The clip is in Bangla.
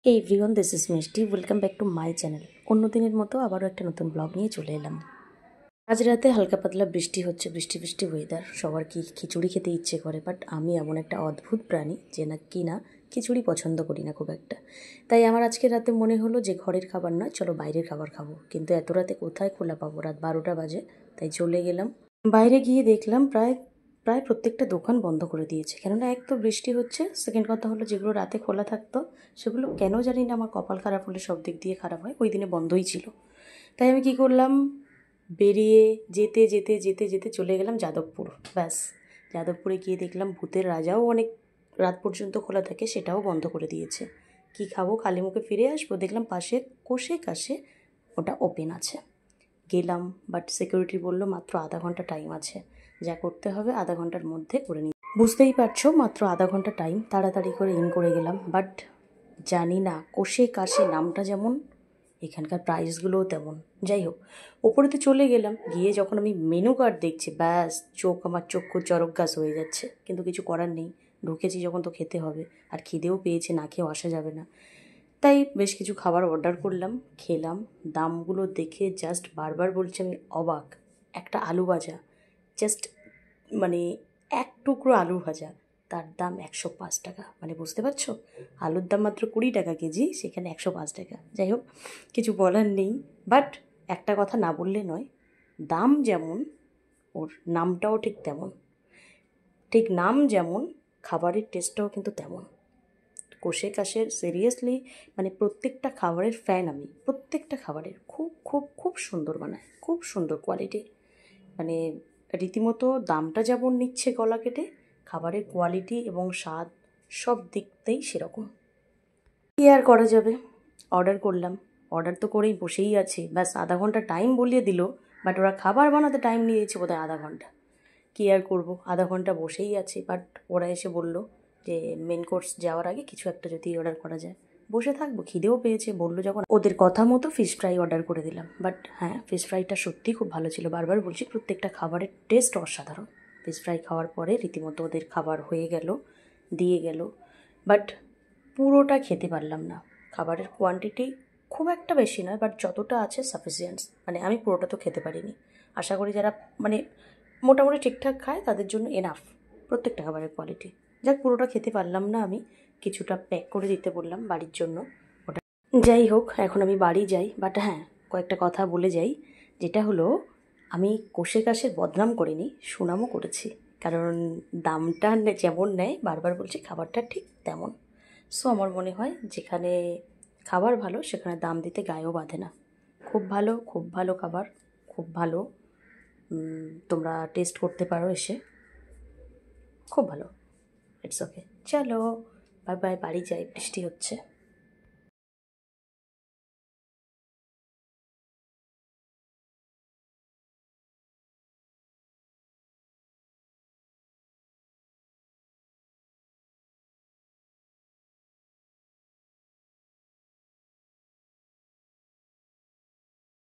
এই এভরিওয়ান, দিস ইজ মিষ্টি। Welcome back to my channel. অন্য দিনের মতো আবারও একটা নতুন ব্লগ নিয়ে চলে এলাম। আজ রাতে হালকা পাতলা বৃষ্টি হচ্ছে, বৃষ্টি বৃষ্টি ওয়েদার। সবার কি খিচুড়ি খেতে ইচ্ছে করে, বাট আমি এমন একটা অদ্ভুত প্রাণী যে না খিচুড়ি পছন্দ করি না খুব একটা। তাই আমার আজকে রাতে মনে হলো যে ঘরের খাবার নয়, চলো বাইরের খাবার খাবো। কিন্তু এত রাতে কোথায় খোলা পাবো? রাত 12টা বাজে। তাই চলে গেলাম বাইরে। গিয়ে দেখলাম প্রায় প্রত্যেকটা দোকান বন্ধ করে দিয়েছে। কেননা এক তো বৃষ্টি হচ্ছে, সেকেন্ড কথা হলো যেগুলো রাতে খোলা থাকতো সেগুলো কেন জানি না, আমার কপাল খারাপ হলে সব দিক দিয়ে খারাপ হয়, ওই দিনে বন্ধই ছিল। তাই আমি কি করলাম, বেরিয়ে যেতে যেতে যেতে যেতে চলে গেলাম যাদবপুর। ব্যাস, যাদবপুরে গিয়ে দেখলাম ভূতের রাজাও অনেক রাত পর্যন্ত খোলা থাকে, সেটাও বন্ধ করে দিয়েছে। কি খাবো, খালি মুখে ফিরে আসবো? দেখলাম পাশে কোষে কাশে ওটা ওপেন আছে। গেলাম, বাট সিকিউরিটি বলল মাত্র আধা ঘন্টা টাইম আছে, যা করতে হবে আধা ঘন্টার মধ্যে করে নিই। বুঝতেই পারছো, মাত্র আধা ঘন্টা টাইম, তাড়াতাড়ি করে ইন করে গেলাম। বাট জানি না, কোষে কাশে নামটা যেমন, এখানকার প্রাইসগুলোও তেমন। যাই হোক, ওপরে তো চলে গেলাম। গিয়ে যখন আমি মেনু কার্ড দেখছি, ব্যাস আমার চক্ষু চরক গাছ হয়ে যাচ্ছে। কিন্তু কিছু করার নেই, ঢুকেছি যখন তো খেতে হবে। আর খিদেও পেয়েছে, না খেয়েও আসা যাবে না। তাই বেশ কিছু খাবার অর্ডার করলাম, খেলাম। দামগুলো দেখে জাস্ট বারবার বলছি আমি অবাক। একটা আলু ভাজা, জাস্ট মানে এক টুকরো আলু ভাজা, তার দাম 105 টাকা। মানে বুঝতে পারছো, আলুর দাম মাত্র 20 টাকা কেজি, সেখানে 105 টাকা। যাই হোক, কিছু বলার নেই। বাট একটা কথা না বললে নয়, দাম যেমন ওর নামটাও ঠিক তেমন। ঠিক নাম যেমন, খাবারের টেস্টটাও কিন্তু তেমন। কোষে কাশের সিরিয়াসলি মানে প্রত্যেকটা খাবারের ফ্যান আমি। প্রত্যেকটা খাবারের খুব খুব খুব সুন্দর বানায়, খুব সুন্দর কোয়ালিটি। মানে রীতিমতো দামটা যেমন নিচ্ছে গলা কেটে, খাবারের কোয়ালিটি এবং স্বাদ সব দিকতেই সেরকম। কী আর করা যাবে, অর্ডার করলাম। অর্ডার তো করেই বসেই আছি, ব্যাস আধা ঘন্টা টাইম বলিয়ে দিল। বাট ওরা খাবার বানাতে টাইম নিয়েছে বোধহয় আধা ঘন্টা। কী আর করবো, আধা ঘন্টা বসেই আছি। বাট ওরা এসে বলল যে মেন কোর্স যাওয়ার আগে কিছু একটা যদি অর্ডার করা যায়। বসে থাকবো, খিদেও পেয়েছে, বললো যখন। ওদের কথা মতো ফিশ ফ্রাই অর্ডার করে দিলাম। বাট হ্যাঁ, ফিশ ফ্রাইটা সত্যিই খুব ভালো ছিল। বারবার বলছি, প্রত্যেকটা খাবারের টেস্ট অসাধারণ। ফিশ ফ্রাই খাওয়ার পরে রীতিমতো ওদের খাবার হয়ে গেল, দিয়ে গেল। বাট পুরোটা খেতে পারলাম না। খাবারের কোয়ান্টিটি খুব একটা বেশি নয়, বাট যতটা আছে সাফিসিয়েন্ট। মানে আমি পুরোটা তো খেতে পারিনি। আশা করি যারা মানে মোটামুটি ঠিকঠাক খায় তাদের জন্য এনাফ প্রত্যেকটা খাবারের কোয়ালিটি। যাক, পুরোটা খেতে পারলাম না আমি, কিছুটা প্যাক করে দিতে বললাম বাড়ির জন্য। ওটা যাই হোক, এখন আমি বাড়ি যাই। বাট হ্যাঁ, কয়েকটা কথা বলে যাই। যেটা হলো, আমি কোষে কাশের বদনাম করিনি, সুনামও করেছি। কারণ দামটা যেমন নেয়, বারবার বলছি খাবারটা ঠিক তেমন। সো আমার মনে হয় যেখানে খাবার ভালো সেখানে দাম দিতে গায়েও বাঁধে না। খুব ভালো, খুব ভালো খাবার, খুব ভালো। তোমরা টেস্ট করতে পারো এসে, খুব ভালো। ইটস ওকে, চলো বাই বাই, বাড়ি যাই, বৃষ্টি হচ্ছে।